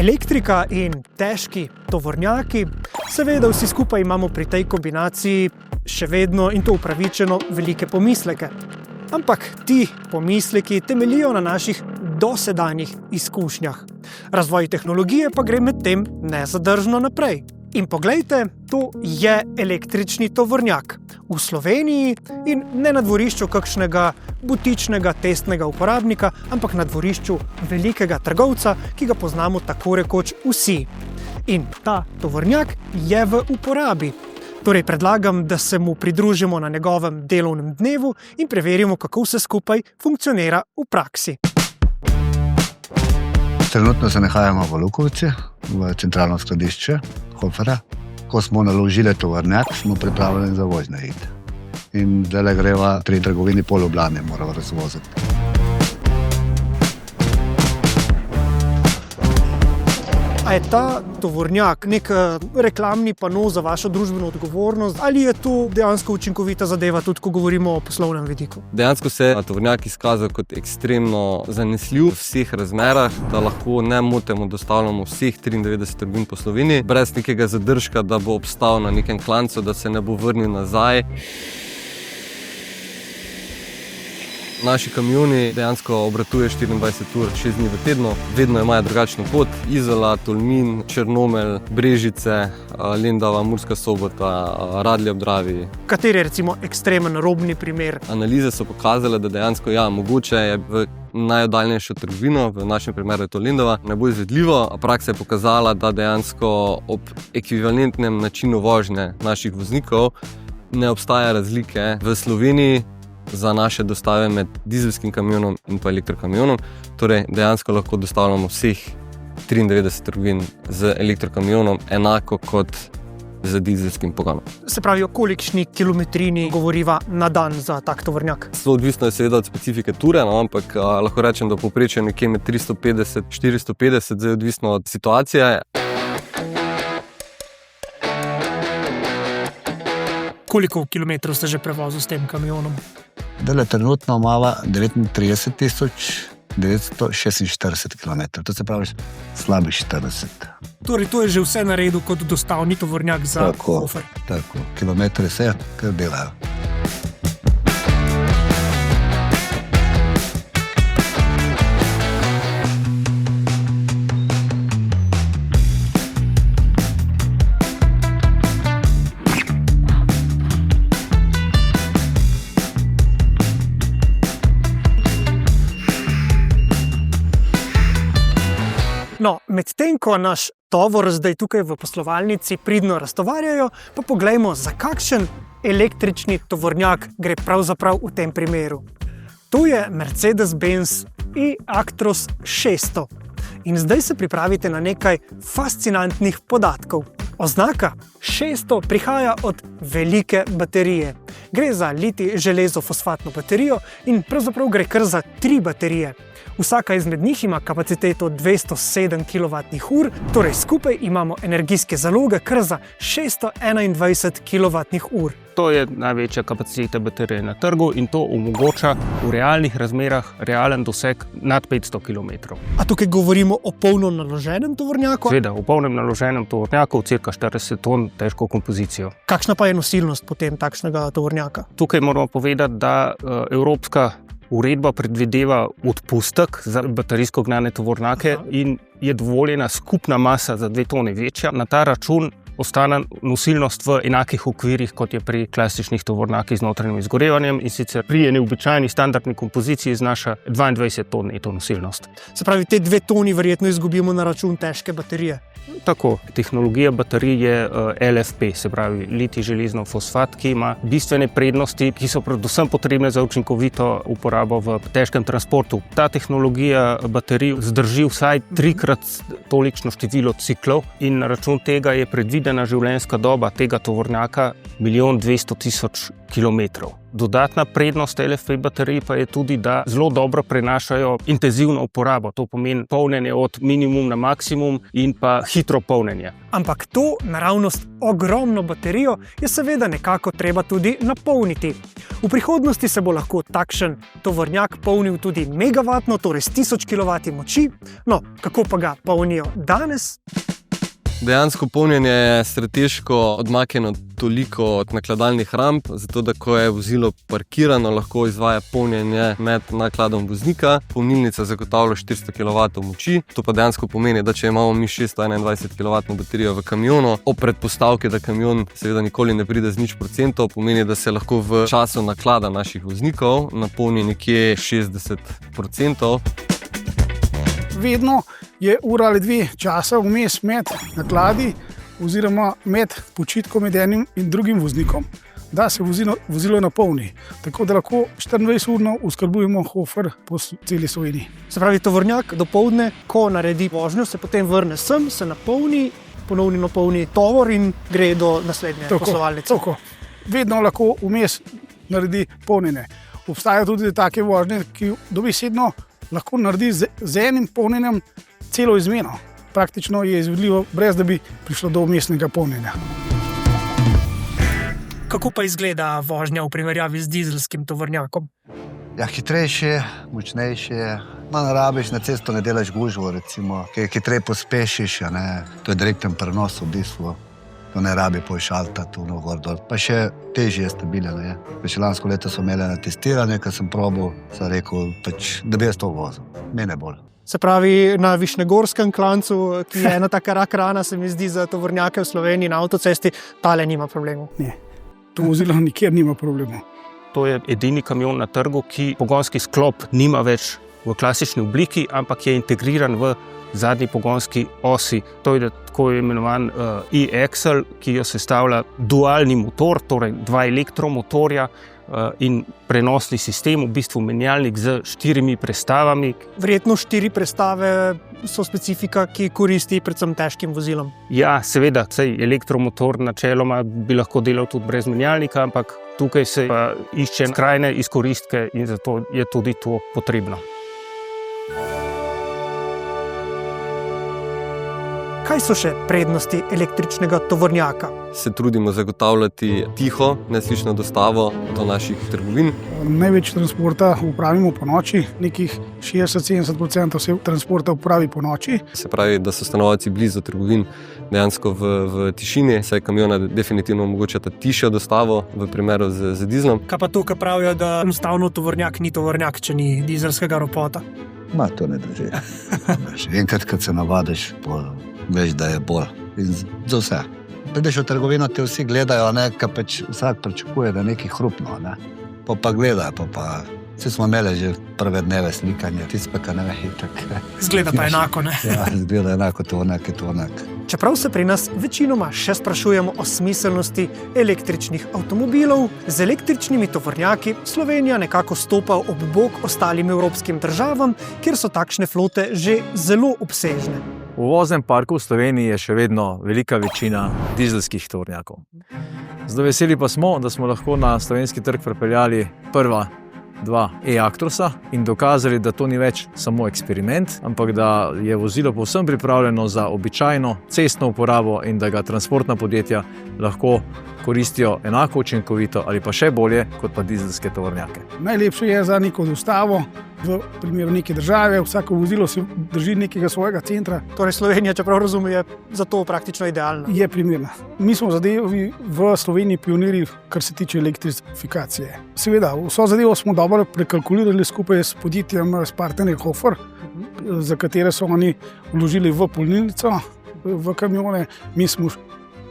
Elektrika in težki tovornjaki, seveda vsi skupaj imamo pri tej kombinaciji še vedno in to upravičeno velike pomisleke. Ampak ti pomisleki temeljijo na naših dosedanjih izkušnjah. Razvoj tehnologije pa gre medtem nezadržno naprej. In poglejte, to je električni tovornjak v Sloveniji in ne na dvorišču kakšnega butičnega testnega uporabnika, ampak na dvorišču velikega trgovca, ki ga poznamo tako rekoč vsi. In ta tovornjak je v uporabi. Torej predlagam, da se mu pridružimo na njegovem delovnem dnevu in preverimo, kako vse skupaj funkcionira v praksi. Trenutno se nahajamo v Lukovici, v centralno skladišče Hoferja. Ko smo naložili tovornjak, smo pripravljeni za vožnje iti. In zdaj greva 3 trgovini pol Ljubljane, moramo razvoziti. A je ta tovornjak nek reklamni pano za vašo družbeno odgovornost ali je to dejansko učinkovita zadeva, tudi ko govorimo o poslovnem vidiku? Dejansko se je tovornjak izkazal kot ekstremno zanesljiv v vseh razmerah, da lahko nemoteno dostavljamo vseh 93 trgovin po Sloveniji, brez nekega zadržka, da bo obstal na nekem klancu, da se ne bo vrnil nazaj. Naši kamioni dejansko obratujejo 24 ur, 6 dni v tednu. Vedno imajo drugačno pot. Izola, Tolmin, Črnomelj, Brežice, Lendava, Murska Sobota, Radlje ob Dravi. Kateri je recimo ekstremen robni primer? Analize so pokazale, da dejansko mogoče je v najoddaljnejšo trgovino, v našem primeru je to Lendava, ne bo izvedljivo, a praksa je pokazala, da dejansko ob ekvivalentnem načinu vožnje naših voznikov ne obstaja razlike v Sloveniji za naše dostave med dizelskim kamionom in pa elektrokamionom. Torej, dejansko lahko dostavljamo vseh 93 trgovin z elektrokamionom enako kot z dizelskim pogonom. Se pravi, o kolikšni kilometrini govoriva na dan za tak tovornjak? To odvisno je seveda od specifike ture, ampak lahko rečem, da povprečje nekje med 350-450, zdaj odvisno od situacije. Koliko kilometrov ste že prevozili s tem kamionom? Trenutno imamo 39.946 km, to se pravi slabih 40. Torej, to je že vse na redu kot dostavni tovornjak za Hofer. Tako, kilometri se kar delajo. No, medtem ko naš tovor zdaj tukaj v poslovalnici pridno raztovarjajo, pa poglejmo, za kakšen električni tovornjak gre pravzaprav v tem primeru. To je Mercedes-Benz e-Actros 600. In zdaj se pripravite na nekaj fascinantnih podatkov. Oznaka 600 prihaja od velike baterije. Gre za litij-železo-fosfatno baterijo in pravzaprav gre kar za 3 baterije. Vsaka izmed njih ima kapaciteto 207 kWh, torej skupaj imamo energijske zaloge kar za 621 kWh. To je največja kapaciteta baterije na trgu in to omogoča v realnih razmerah realen doseg nad 500 km. A tukaj govorimo o polno naloženem tovornjaku? Seveda, v polnem naloženem tovornjaku cirka 40 ton težko kompozicijo. Kakšna pa je nosilnost potem takšnega tovornjaka? Tukaj moramo povedati, da evropska uredba predvideva odpustek za baterijsko gnane tovornjake in je dovoljena skupna masa za 2 tone večja. Na ta račun ostane nosilnost v enakih okvirih, kot je pri klasičnih tovornjakih z notranjim izgorevanjem, in sicer pri eni običajni standardni kompoziciji znaša 22 ton neto nosilnost. Se pravi, te 2 toni verjetno izgubimo na račun težke baterije. Tako, tehnologija baterij je LFP, se pravi litij-železno fosfat, ki ima bistvene prednosti, ki so predvsem potrebne za učinkovito uporabo v težkem transportu. Ta tehnologija baterij zdrži vsaj 3-krat tolikšno število ciklov in na račun tega je predviden zamišljena življenjska doba tega tovornjaka 1 200 000 kilometrov. Dodatna prednost LFP baterij pa je tudi, da zelo dobro prenašajo intenzivno uporabo. To pomeni polnjenje od minimum na maksimum in pa hitro polnjenje. Ampak to naravnost ogromno baterijo je seveda nekako treba tudi napolniti. V prihodnosti se bo lahko takšen tovornjak polnil tudi megavatno, torej s 1000 kW moči. No, kako pa ga polnijo danes? Dejansko polnjenje je strateško odmaknjeno toliko od nakladalnih ramp, zato da ko je vozilo parkirano, lahko izvaja polnjenje med nakladom voznika. Polnilnica zagotavlja 400 kW moči. To pa dejansko pomeni, da če imamo mi 621 kW baterijo v kamionu, ob predpostavki, da kamion seveda nikoli ne pride z 0%, pomeni, da se lahko v času naklada naših voznikov napolni nekje 60%. Vedno je ura ali dve časa vmes med nakladi oziroma med počitkom med enim in drugim voznikom, da se vozilo napolni. Tako da lahko 24-urno oskrbujemo Hofer po celi Sloveniji. Se pravi, tovornjak dopoldne, ko naredi vožnjo, se potem vrne sem, se napolni, ponovno napolni tovor in gre do naslednje poslovalnice. Tako. Vedno lahko vmes naredi polnjenje. Obstajajo tudi take vožnje, ki dobesedno lahko naredi z enim polnjenjem celo izmeno. Praktično je izvedljivo, brez da bi prišlo do vmesnega polnjenja. Kako pa izgleda vožnja v primerjavi z dizelskim tovornjakom? Ja, hitrejše, močnejše. Manj rabiš, na cesto ne delaš gužvo, recimo, ki hitreje pospešiš, to je direkten prenos v bistvu. To ne rabi pošaltati v gor dol. Pa še težje je stabilen. Še lansko leto so imeli na testiranje, ko sem probal, sem rekel, da bi jaz to vozil. Mene bolj. Se pravi, na Višnjegorskem klancu, ki je ena taka rak rana, se mi zdi, za tovornjake v Sloveniji na avtocesti, tale nima problemov. Ne, to vozilo nikjer nima problemov. To je edini kamion na trgu, ki pogonski sklop nima več v klasični obliki, ampak je integriran v zadnji pogonski osi. To je tako imenovan e-axle, ki jo sestavlja dualni motor, torej 2 elektromotorja in prenosni sistem, v bistvu menjalnik z 4 prestavami. Verjetno 4 prestave so specifika, ki koristi predvsem težkim vozilom. Ja, seveda, elektromotor načeloma bi lahko delal tudi brez menjalnika, ampak tukaj se pa išče skrajne izkoristke in zato je tudi to potrebno. Kaj so še prednosti električnega tovornjaka? Se trudimo zagotavljati tiho, neslišno dostavo do naših trgovin. Največ transporta upravimo po noči, nekih 60-70% vse transporta upravi po noči. Se pravi, da so stanovalci blizu trgovin dejansko v tišini, saj kamiona definitivno omogočata tišjo dostavo v primeru z dizlom. Kaj pa to, kar pravijo, da enostavno tovornjak ni tovornjak, če ni dizelskega ropota? To ne drži. Enkrat, kad se navadiš, veš, da je bolj. In za vse. Prideš v trgovino, te vsi gledajo, kaj vsak pričakuje, da nekaj hrupno. Pa gledajo, vsi smo imeli že prve dneve slikanje, tisti pa ne ve, tako. Zgleda pa enako, ne? Ja, zgleda enako, tovornjak. Čeprav se pri nas večinoma še sprašujemo o smiselnosti električnih avtomobilov, z električnimi tovornjaki Slovenija nekako stopa ob bok ostalim evropskim državam, kjer so takšne flote že zelo obsežne. V voznem parku v Sloveniji je še vedno velika večina dizelskih tovornjakov. Zelo veseli pa smo, da smo lahko na slovenski trg pripeljali prva 2 e-Actrosa in dokazali, da to ni več samo eksperiment, ampak da je vozilo povsem pripravljeno za običajno cestno uporabo in da ga transportna podjetja lahko koristijo enako učinkovito ali pa še bolje kot pa dizelske tovornjake. Najlepše je za neko dostavo v primeru neke države, vsako vozilo se drži nekega svojega centra. Torej Slovenija, čeprav razumem, je za to praktično idealna. Je primerna. Mi smo zadevi v Sloveniji pionirji, kar se tiče elektrifikacije. Seveda, vso zadevo smo dobro prekalkulirali skupaj s podjetjem, s partnerjem Hofer, za katere so oni vložili v polnilnico, v kamione. Mi smo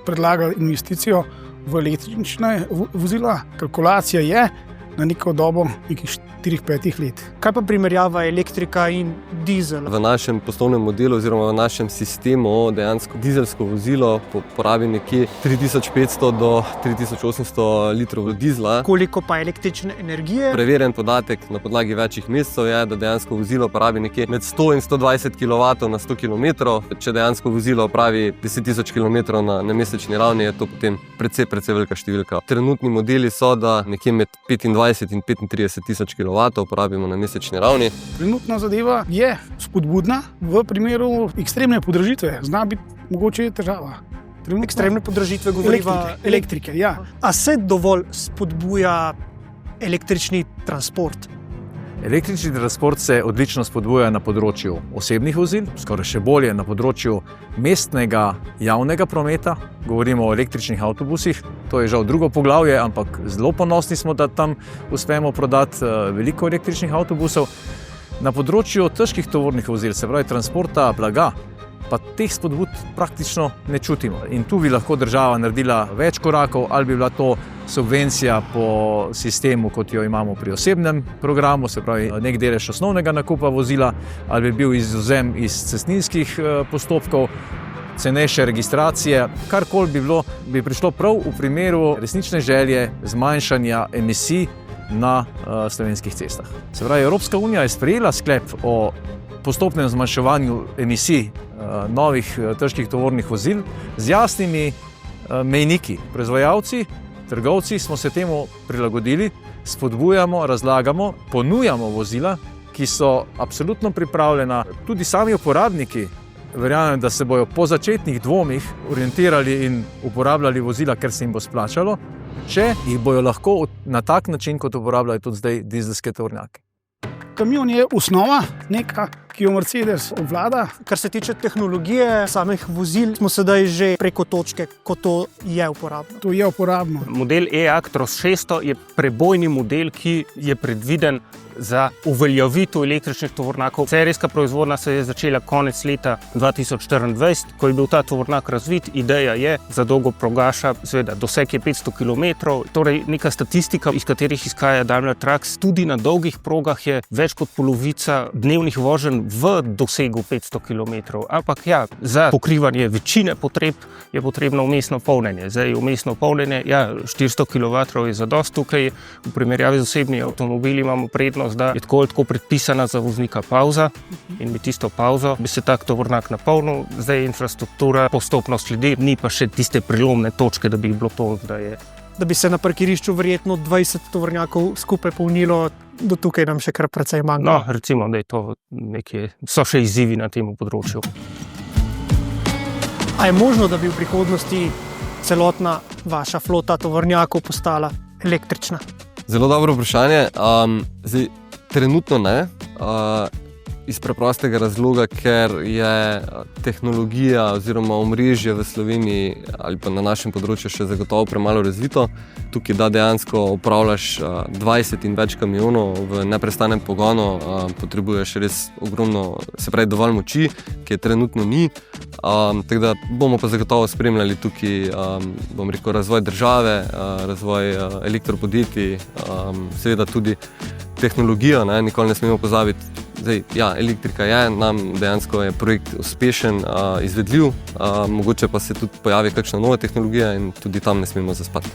predlagali investicijo v električne vozila. Kalkulacija je, na neko dobo nekih 4-5 let. Kaj pa primerjava elektrika in dizel? V našem poslovnem modelu oziroma v našem sistemu dejansko dizelsko vozilo porabi nekje 3500 do 3800 litrov dizla. Koliko pa električne energije? Preverjen podatek na podlagi večjih mesecev je, da dejansko vozilo porabi nekje med 100 in 120 kW na 100 km. Če dejansko vozilo opravi 10.000 km na mesečni ravni, je to potem precej velika številka. Trenutni modeli so, da nekje med 25 in 35.000 kW porabimo na mesečni ravni. Trenutna zadeva je spodbudna v primeru ekstremne podražitve. Zna biti mogoče težava. Ekstremne podražitve govoriva elektrike, ja. A se dovolj spodbuja električni transport? Električni transport se odlično spodbuja na področju osebnih vozil, skoraj še bolje na področju mestnega javnega prometa. Govorimo o električnih avtobusih. To je žal drugo poglavje, ampak zelo ponosni smo, da tam uspemo prodati veliko električnih avtobusov. Na področju težkih tovornih vozil, se pravi transporta blaga, pa teh spodbud praktično ne čutimo. In tu bi lahko država naredila več korakov, ali bi bila to subvencija po sistemu, kot jo imamo pri osebnem programu, se pravi nek delež osnovnega nakupa vozila, ali bi bil izvzem iz cestninskih postopkov, cenejše registracije, karkoli bi bilo, bi prišlo prav v primeru resnične želje zmanjšanja emisij na slovenskih cestah. Se pravi, Evropska unija je sprejela sklep o postopnem zmanjševanju emisij novih težkih tovornih vozil z jasnimi mejniki. Proizvajalci, trgovci smo se temu prilagodili, spodbujamo, razlagamo, ponujamo vozila, ki so absolutno pripravljena. Tudi sami uporabniki verjamem, da se bojo po začetnih dvomih orientirali in uporabljali vozila, ker se jim bo splačalo, če jih bojo lahko na tak način, kot uporabljajo tudi zdaj dizelske tovornjake. Kamion je osnova, neka, ki jo Mercedes obvlada. Kar se tiče tehnologije samih vozil, smo sedaj že preko točke, ko to je uporabno. To je uporabno. Model e-Actros 600 je prebojni model, ki je predviden za uveljavitev električnih tovornjakov. Serijska proizvodnja se je začela konec leta 2024, ko je bil ta tovornjak razvit. Ideja je za dolgo progaša, seveda doseg je 500 km, torej neka statistika, iz katerih izhaja Daimler Trucks. Tudi na dolgih progah je več kot polovica dnevnih voženj v dosegu 500 km. Ampak ja, za pokrivanje večine potreb je potrebno vmesno polnjenje. Zdaj vmesno polnjenje, ja, 400 kW je zadost tukaj. V primerjavi z osebnimi avtomobili imamo prednost, da je tako predpisana za voznika pauza in bi tisto pauzo bi se tak tovornjak napolnil. Zdaj infrastruktura postopno sledi, ni pa še tiste prelomne točke, da bi bilo to, da je. Da bi se na parkirišču verjetno 20 tovornjakov skupaj polnilo, do tukaj nam še kar precej manjka. No, recimo, da je to nekje, so še izzivi na tem področju. A je možno, da bi v prihodnosti celotna vaša flota tovornjakov postala električna? Zelo dobro vprašanje. Zdaj, trenutno ne, iz preprostega razloga, ker je tehnologija oziroma omrežje v Sloveniji ali pa na našem področju še zagotovo premalo razvito. Tukaj, da dejansko upravljaš 20 in več kamionov v neprestanem pogonu, potrebuješ res ogromno, se pravi dovolj moči, ki je trenutno ni. Tako da bomo pa zagotovo spremljali tukaj, bom rekel, razvoj države, razvoj elektropodjetij, seveda tudi tehnologijo, ne, nikoli ne smemo pozabiti. Zdaj, ja, elektrika je, nam dejansko je projekt uspešen, izvedljiv, mogoče pa se tudi pojavi kakšna nova tehnologija in tudi tam ne smemo zaspati.